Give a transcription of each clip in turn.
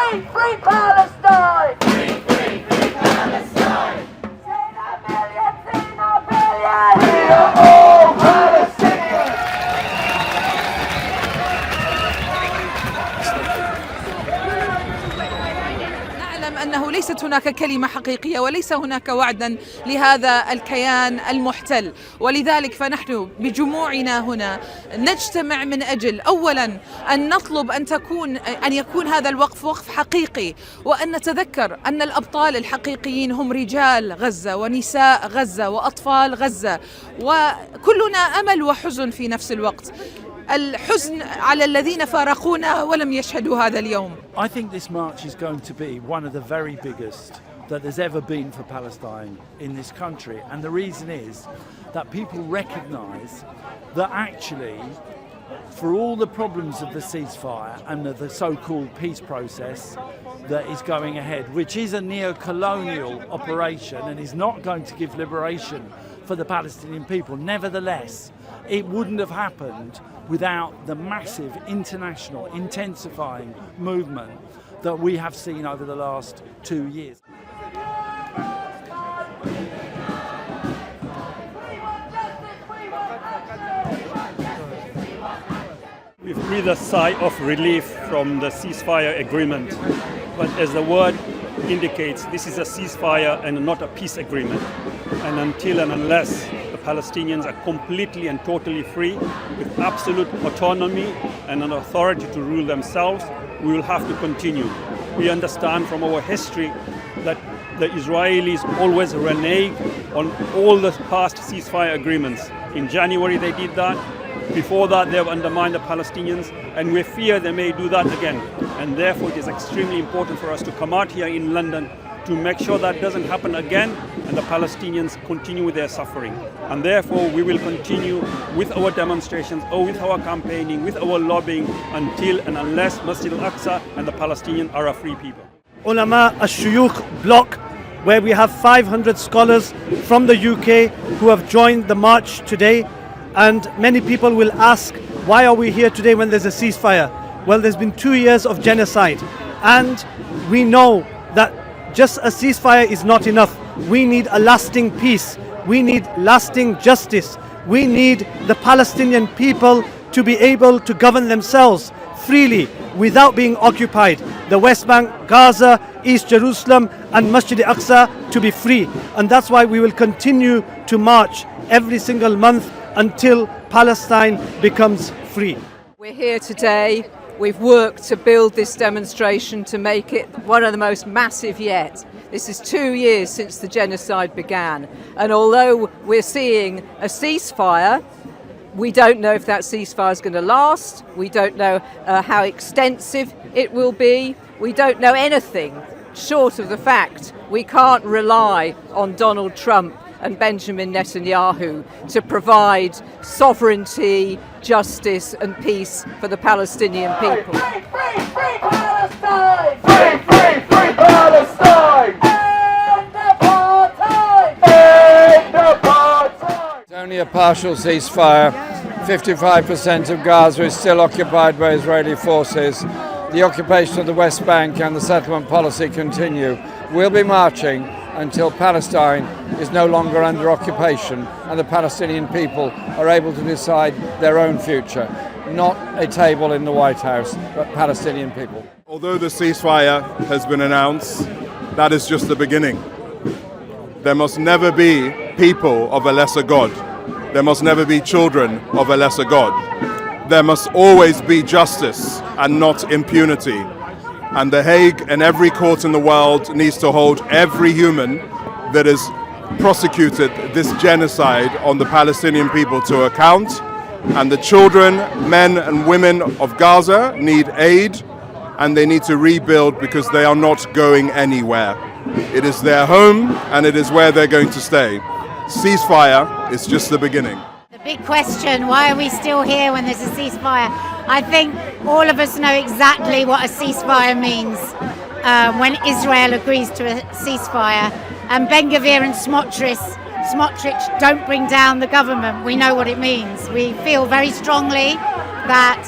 free, free Palestine! Free, free, free Palestine! Seen a million, seen a billion! We are all Palestinians! نعلم أنه ليست هناك كلمة حقيقية وليس هناك وعدا لهذا الكيان المحتل، ولذلك فنحن بجموعنا هنا نجتمع من أجل أولا أن نطلب أن يكون هذا الوقف وقف حقيقي، وأن نتذكر أن الأبطال الحقيقيين هم رجال غزة ونساء غزة وأطفال غزة، وكلنا أمل وحزن في نفس الوقت. الحزن على الذين فارقونا ولم يشهدوا هذا اليوم. I think this march is going to be one of the very biggest that there's ever been for Palestine in this country, and the reason is that people recognise that actually for all the problems of the ceasefire and of the so-called peace process that is going ahead, which is a neo-colonial operation and is not going to give liberation for the Palestinian people, nevertheless it wouldn't have happened without the massive international intensifying movement that we have seen over the last 2 years. We breathe a sigh of relief from the ceasefire agreement, but as the word indicates, this is a ceasefire and not a peace agreement. And until and unless the Palestinians are completely and totally free with absolute autonomy and an authority to rule themselves, we will have to continue. We understand from our history that the Israelis always renege on all the past ceasefire agreements. In January they did that. Before that they have undermined the Palestinians, and we fear they may do that again. And therefore it is extremely important for us to come out here in London to make sure that doesn't happen again and the Palestinians continue with their suffering. And therefore we will continue with our demonstrations or with our campaigning, with our lobbying until and unless Masjid al-Aqsa and the Palestinians are a free people. Ulama al-Shuyukh block, where we have 500 scholars from the UK who have joined the march today. And many people will ask, why are we here today when there's a ceasefire? Well, there's been 2 years of genocide, and we know that just a ceasefire is not enough. We need a lasting peace. We need lasting justice. We need the Palestinian people to be able to govern themselves freely without being occupied. The West Bank, Gaza, East Jerusalem and Masjid al-Aqsa to be free. And that's why we will continue to march every single month until Palestine becomes free. We're here today. We've worked to build this demonstration to make it one of the most massive yet. This is 2 years since the genocide began. And although we're seeing a ceasefire, we don't know if that ceasefire is going to last. We don't know how extensive it will be. We don't know anything short of the fact we can't rely on Donald Trump and Benjamin Netanyahu to provide sovereignty, justice and peace for the Palestinian people. Free, free, free Palestine! Free, free, free Palestine! End apartheid! End apartheid! It's only a partial ceasefire. 55% of Gaza is still occupied by Israeli forces. The occupation of the West Bank and the settlement policy continue. We'll be marching until Palestine is no longer under occupation and the Palestinian people are able to decide their own future. Not a table in the White House, but Palestinian people. Although the ceasefire has been announced, that is just the beginning. There must never be people of a lesser God. There must never be children of a lesser God. There must always be justice and not impunity. And The Hague and every court in the world needs to hold every human that has prosecuted this genocide on the Palestinian people to account. And the children, men and women of Gaza need aid, and they need to rebuild because they are not going anywhere. It is their home and it is where they're going to stay. Ceasefire is just the beginning. The big question, why are we still here when there's a ceasefire? I think all of us know exactly what a ceasefire means when Israel agrees to a ceasefire. And Ben-Gvir and Smotrich don't bring down the government. We know what it means. We feel very strongly that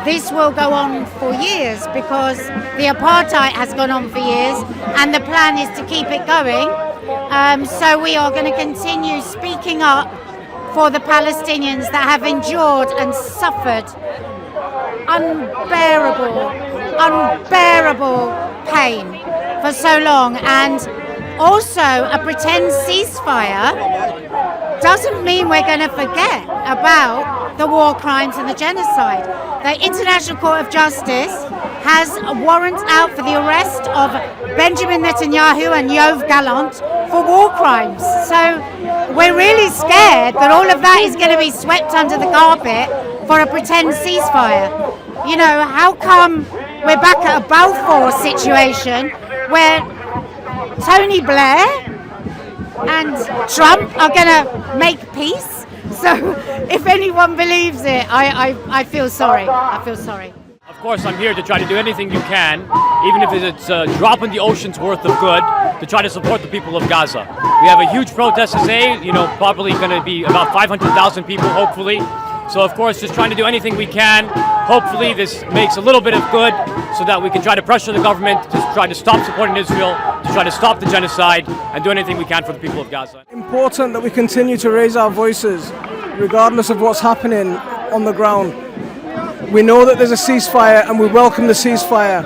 this will go on for years because the apartheid has gone on for years and the plan is to keep it going. So we are going to continue speaking up for the Palestinians that have endured and suffered unbearable pain for so long. And also a pretend ceasefire doesn't mean we're going to forget about the war crimes and the genocide. The International Court of Justice has a warrant out for the arrest of Benjamin Netanyahu and Yoav Gallant for war crimes. So we're really scared that all of that is going to be swept under the carpet for a pretend ceasefire. You know, how come we're back at a Balfour situation where Tony Blair and Trump are going to make peace? So if anyone believes it, I feel sorry. I feel sorry. Of course, I'm here to try to do anything you can, even if it's a drop in the ocean's worth of good, to try to support the people of Gaza. We have a huge protest today, probably going to be about 500,000 people, hopefully. So, of course, just trying to do anything we can. Hopefully, this makes a little bit of good so that we can try to pressure the government to try to stop supporting Israel, to try to stop the genocide, and do anything we can for the people of Gaza. Important that we continue to raise our voices, regardless of what's happening on the ground. We know that there's a ceasefire and we welcome the ceasefire.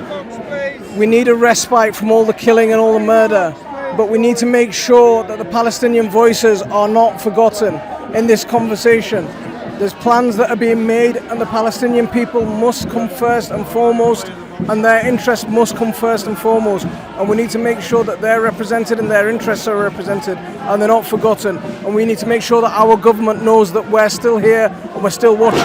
We need a respite from all the killing and all the murder, but we need to make sure that the Palestinian voices are not forgotten in this conversation. There's plans that are being made and the Palestinian people must come first and foremost, and their interests must come first and foremost, and we need to make sure that they're represented and their interests are represented and they're not forgotten, and we need to make sure that our government knows that we're still here and we're still watching.